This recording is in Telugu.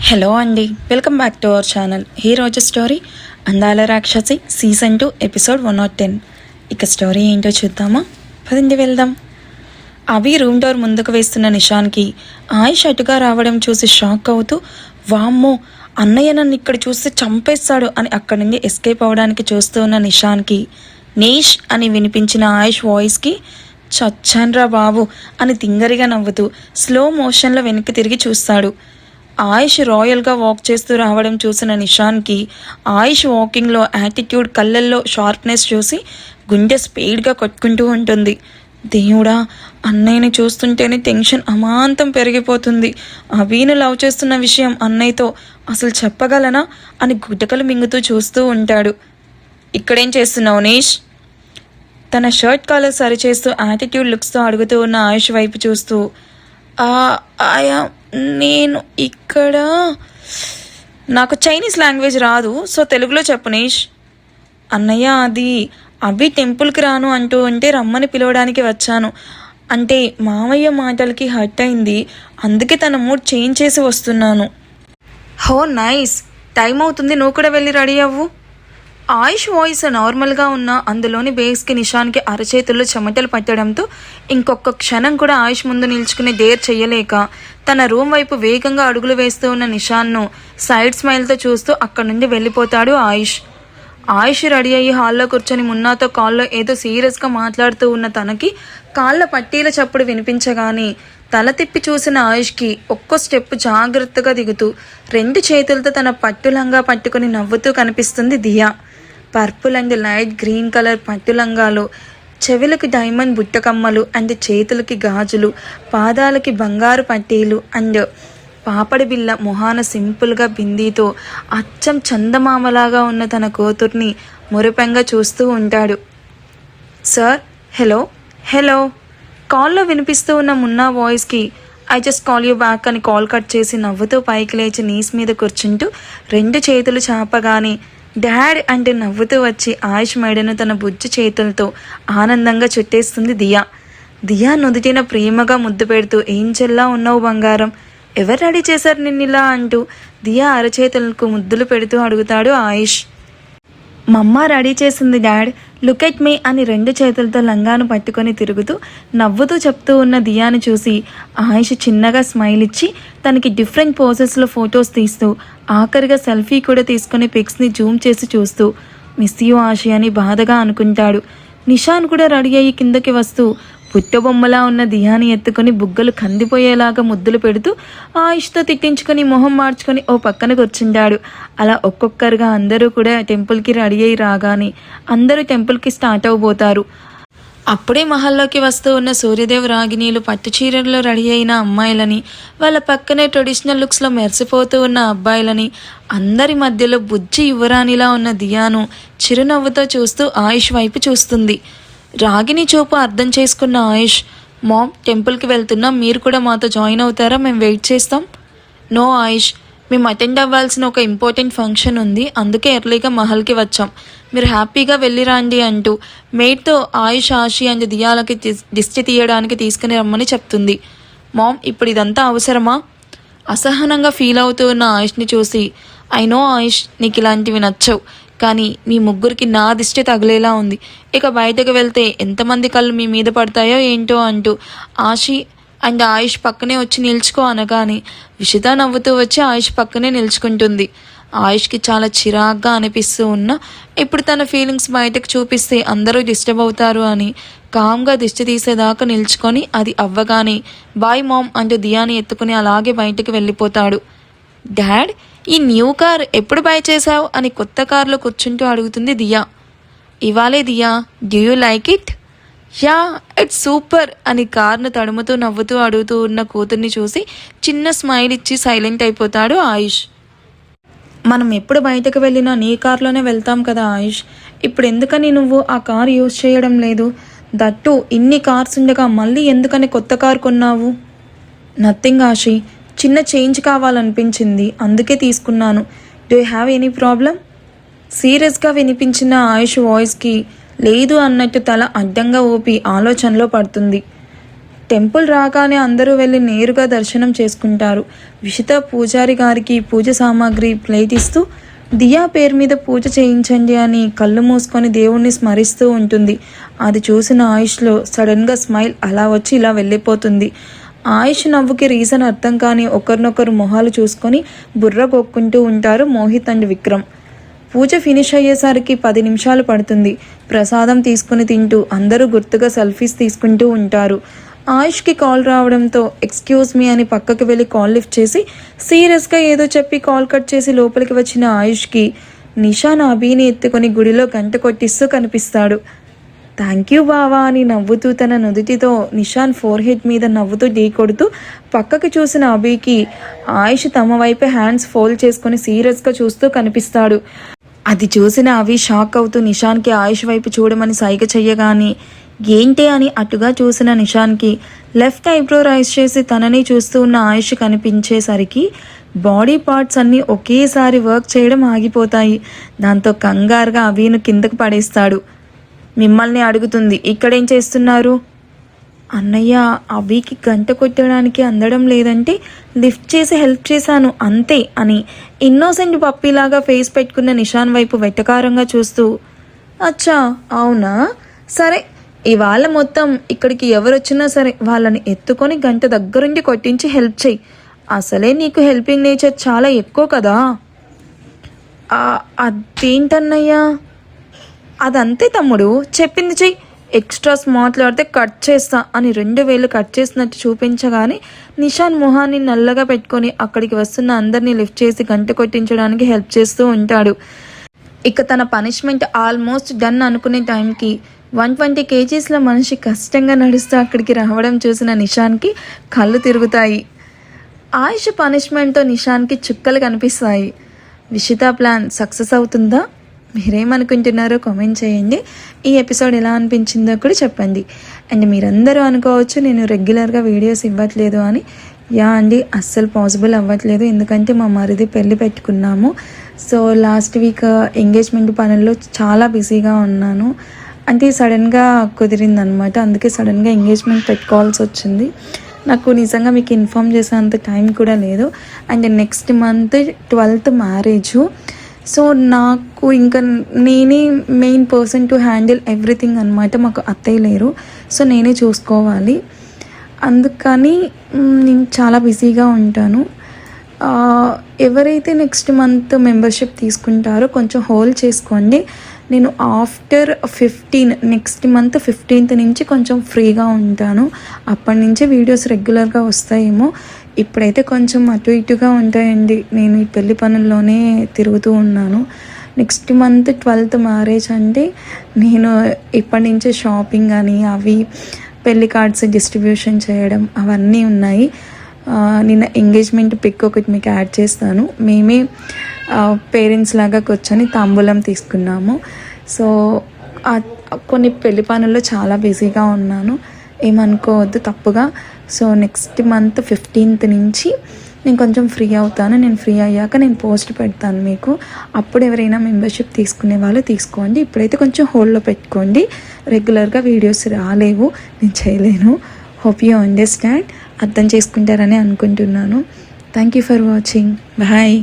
హలో అండి, welcome back to our channel. ఈరోజు స్టోరీ అందాల రాక్షసి సీజన్ 2 ఎపిసోడ్ 110. ఇక స్టోరీ ఏంటో చూద్దామా? పదండి వెళ్దాం. అవి రూమ్ డోర్ ముందుకు వేస్తున్న నిషాన్కి ఆయుష్ అటుగా రావడం చూసి షాక్ అవుతూ, వామ్మో అన్నయ్య నన్ను ఇక్కడ చూస్తే చంపేస్తాడు అని అక్కడి నుండి ఎస్కేప్ అవ్వడానికి చూస్తూ ఉన్న నిషాన్కి నీష్ అని వినిపించిన ఆయుష్ వాయిస్కి చచ్చాన్రా బాబు అని తింగరిగా నవ్వుతూ స్లో మోషన్లో వెనక్కి తిరిగి చూస్తాడు. ఆయుష్ రాయల్గా వాక్ చేస్తూ రావడం చూసిన నిషాన్కి ఆయుష్ వాకింగ్లో యాటిట్యూడ్, కళ్ళల్లో షార్ప్నెస్ చూసి గుండె స్పీడ్గా కొట్టుకుంటూ ఉంటుంది. దేవుడా, అన్నయ్యని చూస్తుంటేనే టెన్షన్ అమాంతం పెరిగిపోతుంది. అభిను లవ్ చేస్తున్న విషయం అన్నయ్యతో అసలు చెప్పగలనా అని గుడ్డకలు మింగుతూ చూస్తూ ఉంటాడు. ఇక్కడేం చేస్తున్నావు నీష్? తన షర్ట్ కాలర్ సరిచేస్తూ యాటిట్యూడ్ లుక్స్తో అడుగుతూ ఉన్న ఆయుష్ వైపు చూస్తూ, ఆయా నేను ఇక్కడ, నాకు చైనీస్ లాంగ్వేజ్ రాదు, సో తెలుగులో చెప్పు నీష్. అన్నయ్య, అది అభి టెంపుల్కి రాను అంటూ ఉంటే రమ్మని పిలవడానికి వచ్చాను. అంటే మామయ్య మాటలకి హర్ట్ అయింది, అందుకే తన మూడ్ చేంజ్ చేసి వస్తున్నాను. హో నైస్, టైం అవుతుంది, నువ్వు కూడా వెళ్ళి రెడీ అవ్వు. ఆయుష్ వాయిస్ నార్మల్గా ఉన్న అందులోని బేస్కి నిషాన్కి అరచేతుల్లో చెమటలు పట్టడంతో ఇంకొక క్షణం కూడా ఆయుష్ ముందు నిల్చుకుని డేర్ చెయ్యలేక తన రూమ్ వైపు వేగంగా అడుగులు వేస్తూ ఉన్న నిషాన్ను సైడ్ స్మైల్తో చూస్తూ అక్కడి నుండి వెళ్ళిపోతాడు ఆయుష్. ఆయుష్ రెడీ అయ్యి హాల్లో కూర్చొని మున్నాతో కాల్లో ఏదో సీరియస్గా మాట్లాడుతూ ఉన్న తనకి కాళ్ళ పట్టీల చప్పుడు వినిపించగానే తల తిప్పి చూసిన ఆయుష్కి ఒక్కో స్టెప్ జాగ్రత్తగా దిగుతూ 2 చేతులతో తన పట్టులంగా పట్టుకుని నవ్వుతూ కనిపిస్తుంది Diya. Purple and light green colour పట్టులంగాలో చెవులకి డైమండ్ బుట్టకమ్మలు అండ్ చేతులకి గాజులు, పాదాలకి బంగారు పట్టీలు అండ్ పాపడి బిళ్ళ, మొహాన సింపుల్గా బిందీతో అచ్చం చందమామలాగా ఉన్న తన కూతుర్ని మురిపెంగా చూస్తూ ఉంటాడు. సార్, హలో హలో కాల్లో వినిపిస్తూ ఉన్న మున్నా వాయిస్కి I just call you back అని కాల్ కట్ చేసి నవ్వుతూ పైకి లేచి నీస్ మీద కూర్చుంటూ 2 చేతులు చాపగానే డాడ్ అంటే నవ్వుతూ వచ్చి ఆయుష్ మెడను తన బుజ్జి చేతులతో ఆనందంగా చుట్టేస్తుంది దియా. దియా నుదుటిన ప్రేమగా ముద్దు పెడుతూ, ఏంజెల్లా ఉన్నావు బంగారం, ఎవరు రెడీ చేశారు నిన్నిలా అంటూ దియా అరచేతులకు ముద్దులు పెడుతూ అడుగుతాడు ఆయుష్. మమ్మ రెడీ చేసింది డాడ్, లుక్ ఎట్ మీ అని 2 చేతులతో లంగాను పట్టుకొని తిరుగుతూ నవ్వుతూ చెప్తూ ఉన్న దియాని చూసి ఆయుష్ చిన్నగా స్మైల్ ఇచ్చి తనకి డిఫరెంట్ పోజెస్లో ఫొటోస్ తీస్తూ ఆఖరిగా సెల్ఫీ కూడా తీసుకుని పిక్స్ని జూమ్ చేసి చూస్తూ మిస్ యూ ఆశి అని బాధగా అనుకుంటాడు. నిషాన్ కూడా రెడీ అయ్యి కిందకి వస్తూ పుట్టబొమ్మలా ఉన్న దియాని ఎత్తుకొని బుగ్గలు కందిపోయేలాగా ముద్దులు పెడుతూ ఆయుష్తో తిట్టించుకొని మొహం మార్చుకొని ఓ పక్కన కూర్చుంటాడు. అలా ఒక్కొక్కరుగా అందరూ కూడా టెంపుల్కి రెడీ అయ్యి రాగానే అందరూ టెంపుల్కి స్టార్ట్ అవబోతారు. అప్పుడే మహల్లోకి వస్తూ ఉన్న సూర్యదేవ్, రాగినీలు పట్టు చీరల్లో రెడీ అయిన అమ్మాయిలని, వాళ్ళ పక్కనే ట్రెడిషనల్ లుక్స్లో మెరిసిపోతూ ఉన్న అబ్బాయిలని, అందరి మధ్యలో బుజ్జి యువరాణిలా ఉన్న దియాను చిరునవ్వుతో చూస్తూ ఆయుష్ వైపు చూస్తుంది. రాగిని చూపు అర్థం చేసుకున్న ఆయుష్, మామ్ టెంపుల్కి వెళ్తున్నాం, మీరు కూడా మాతో జాయిన్ అవుతారా, మేము వెయిట్ చేస్తాం. నో ఆయుష్, మేము అటెండ్ అవ్వాల్సిన ఒక ఇంపార్టెంట్ ఫంక్షన్ ఉంది, అందుకే ఎర్లీగా మహల్కి వచ్చాం, మీరు హ్యాపీగా వెళ్ళిరండి అంటూ మేట్తో ఆయుష్, ఆశి అండ్ దియాలకి దిష్టి తీయడానికి తీసుకుని రమ్మని చెప్తుంది. మామ్ ఇప్పుడు ఇదంతా అవసరమా? అసహనంగా ఫీల్ అవుతూ ఉన్న ఆయుష్ని చూసి, ఐ నో ఆయుష్, నీకు ఇలాంటివి నచ్చవు, కానీ మీ ముగ్గురికి నా దిష్టి తగిలేలా ఉంది, ఇక బయటకు వెళ్తే ఎంతమంది కళ్ళు మీ మీద పడతాయో ఏంటో అంటూ ఆశి అండ్ ఆయుష్ పక్కనే వచ్చి నిల్చుకో అనగానే విషిత నవ్వుతూ వచ్చి ఆయుష్ పక్కనే నిల్చుకుంటుంది. ఆయుష్కి చాలా చిరాగ్గా అనిపిస్తూ ఉన్నా ఇప్పుడు తన ఫీలింగ్స్ బయటకు చూపిస్తే అందరూ డిస్టర్బ్ అవుతారు అని కామ్గా దిష్టి తీసేదాకా నిల్చుకొని అది అవ్వగానే బాయ్ మామ్ అంటూ దియాని ఎత్తుకుని అలాగే బయటకు వెళ్ళిపోతాడు. డాడ్, ఈ న్యూ కార్ ఎప్పుడు బై చేసావు అని కొత్త కార్లో కూర్చుంటూ అడుగుతుంది దియా. ఇవాళే Diya, do you like it? Yeah, it's super అని కార్ను తడుముతూ నవ్వుతూ అడుగుతూ ఉన్న కూతుర్ని చూసి చిన్న స్మైల్ ఇచ్చి సైలెంట్ అయిపోతాడు ఆయుష్. మనం ఎప్పుడు బయటకు వెళ్ళినా నీ కార్లోనే వెళ్తాం కదా ఆయుష్, ఇప్పుడు ఎందుకని నువ్వు ఆ కార్ యూజ్ చేయడం లేదు? దట్టు ఇన్ని కార్స్ ఉండగా మళ్ళీ ఎందుకని కొత్త కార్ కొన్నావు? నథింగ్ ఆశి, చిన్న చేంజ్ కావాలనిపించింది, అందుకే తీసుకున్నాను. Do you have any problem? సీరియస్గా వినిపించిన ఆయుష్ వాయిస్కి లేదు అన్నట్టు తల అడ్డంగా ఊపి ఆలోచనలో పడుతుంది. టెంపుల్ రాగానే అందరూ వెళ్ళి నేరుగా దర్శనం చేసుకుంటారు. విషిత పూజారి గారికి పూజ సామాగ్రి ప్లేట్ ఇస్తూ దియా పేరు మీద పూజ చేయించండి అని కళ్ళు మూసుకొని దేవుణ్ణి స్మరిస్తూ ఉంటుంది. అది చూసిన ఆయుష్లో సడన్గా స్మైల్ అలా వచ్చి ఇలా వెళ్ళిపోతుంది. ఆయుష్ నవ్వుకి రీజన్ అర్థం కాని ఒకరినొకరు మొహాలు చూసుకొని బుర్ర కొక్కుంటూ ఉంటారు మోహిత్ అండ్ విక్రమ్. పూజ ఫినిష్ అయ్యేసరికి 10 నిమిషాలు పడుతుంది. ప్రసాదం తీసుకుని తింటూ అందరూ గుర్తుగా సెల్ఫీస్ తీసుకుంటూ ఉంటారు. ఆయుష్కి కాల్ రావడంతో ఎక్స్క్యూజ్ మీ అని పక్కకి వెళ్ళి కాల్ లిఫ్ట్ చేసి సీరియస్గా ఏదో చెప్పి కాల్ కట్ చేసి లోపలికి వచ్చిన ఆయుష్కి నిషాన్ అభిని ఎత్తుకొని గుడిలో గంట కొట్టిస్తూ కనిపిస్తాడు. థ్యాంక్ యూ బావా అని నవ్వుతూ తన నుదుటితో నిషాన్ ఫోర్ హెడ్ మీద నవ్వుతూ ఢీ కొడుతూ పక్కకి చూసిన అభికి ఆయుష్ తమ వైపే హ్యాండ్స్ ఫోల్డ్ చేసుకొని సీరియస్గా చూస్తూ కనిపిస్తాడు. అది చూసిన అవి షాక్ అవుతూ నిషాన్కి ఆయుష్ వైపు చూడమని సైగ చెయ్యగాని ఏంటి అని అటుగా చూసిన నిషాన్కి లెఫ్ట్ ఐబ్రో రైస్ చేసి తనని చూస్తూ ఉన్న ఆయుష్ కనిపించేసరికి బాడీ పార్ట్స్ అన్నీ ఒకేసారి వర్క్ చేయడం ఆగిపోతాయి. దాంతో కంగారుగా అవిను కిందకు పడేస్తాడు. మిమ్మల్ని అడుగుతుంది, ఇక్కడేం చేస్తున్నారు? అన్నయ్య, అవికి గంట కొట్టడానికి అందడం లేదంటే లిఫ్ట్ చేసి హెల్ప్ చేశాను అంతే అని ఇన్నోసెంట్ పప్పీలాగా ఫేస్ పెట్టుకున్న నిషాన్ వైపు వెటకారంగా చూస్తూ అచ్చా అవునా, సరే ఇవాళ మొత్తం ఇక్కడికి ఎవరొచ్చినా సరే వాళ్ళని ఎత్తుకొని గంట దగ్గరుండి కొట్టించి హెల్ప్ చేయి. అసలే నీకు హెల్పింగ్ నేచర్ చాలా ఎక్కువ కదా. అదేంటన్నయ్యా? అదంతే తమ్ముడు, చెప్పింది చెయ్యి. ఎక్స్ట్రాస్ మాట్లాడితే కట్ చేస్తా అని 2 వేలు కట్ చేసినట్టు చూపించగానే నిషాన్ మొహాన్ని నల్లగా పెట్టుకొని అక్కడికి వస్తున్న అందరినీ లిఫ్ట్ చేసి గంట కొట్టించడానికి హెల్ప్ చేస్తూ ఉంటాడు. ఇక తన పనిష్మెంట్ ఆల్మోస్ట్ డన్ అనుకునే టైంకి 120 kgsల మనిషి కష్టంగా నడుస్తూ అక్కడికి రావడం చూసిన నిషాన్కి కళ్ళు తిరుగుతాయి. ఆయుష్ పనిష్మెంట్తో నిషాన్కి చుక్కలు కనిపిస్తాయి. విషిత ప్లాన్ సక్సెస్ అవుతుందా? మీరేమనుకుంటున్నారో కామెంట్ చేయండి. ఈ ఎపిసోడ్ ఎలా అనిపించిందో కూడా చెప్పండి. అండ్ మీరందరూ అనుకోవచ్చు నేను రెగ్యులర్గా వీడియోస్ ఇవ్వట్లేదు అని. యా అండి, అస్సలు పాసిబుల్ అవ్వట్లేదు. ఎందుకంటే మా మరిది పెళ్ళి పెట్టుకున్నాము. సో లాస్ట్ వీక్ ఎంగేజ్మెంట్ పనుల్లో చాలా బిజీగా ఉన్నాను. అంటే సడన్గా కుదిరిందనమాట. అందుకే సడన్గా ఎంగేజ్మెంట్ పెట్టుకోవాల్సి వచ్చింది. నాకు నిజంగా మీకు ఇన్ఫామ్ చేసేంత టైం కూడా లేదు. And next month 12th marriage. So నాకు ఇంకా నేనే main person to handle everything అనమాట. మాకు అత్తయ్య లేరు, సో నేనే చూసుకోవాలి. అందుకని నేను చాలా బిజీగా ఉంటాను. ఎవరైతే నెక్స్ట్ మంత్ మెంబర్షిప్ తీసుకుంటారో కొంచెం హోల్డ్ చేసుకోండి. నేను ఆఫ్టర్ 15 నెక్స్ట్ మంత్ 15th నుంచి కొంచెం ఫ్రీగా ఉంటాను. అప్పటి నుంచి వీడియోస్ రెగ్యులర్గా వస్తాయేమో. ఇప్పుడైతే కొంచెం అటు ఇటుగా ఉంటాయండి. నేను ఈ పెళ్లి పనుల్లోనే తిరుగుతూ ఉన్నాను. నెక్స్ట్ మంత్ 12th మ్యారేజ్ అంటే నేను ఇప్పటి నుంచే షాపింగ్ అని అవి పెళ్లి కార్డ్స్ డిస్ట్రిబ్యూషన్ చేయడం అవన్నీ ఉన్నాయి. నిన్న ఎంగేజ్మెంట్ పిక్ ఒకటి మీకు యాడ్ చేస్తాను. మేమే పేరెంట్స్ లాగా కూర్చొని తాంబూలం తీసుకున్నాము. సో కొన్ని పెళ్లి పనుల్లో చాలా బిజీగా ఉన్నాను, ఏమనుకోవద్దు తప్పుగా. సో నెక్స్ట్ మంత్ 15th నుంచి నేను కొంచెం ఫ్రీ అవుతాను. నేను ఫ్రీ అయ్యాక నేను పోస్ట్ పెడతాను మీకు. అప్పుడు ఎవరైనా మెంబర్షిప్ తీసుకునే వాళ్ళు తీసుకోండి. ఇప్పుడైతే కొంచెం హోల్డ్లో పెట్టుకోండి. రెగ్యులర్గా వీడియోస్ రాలేవు, నేను చేయలేను. హోప్ యూ అండర్స్టాండ్, అర్థం చేసుకుంటారని అనుకుంటున్నాను. Thank you for watching. Bye.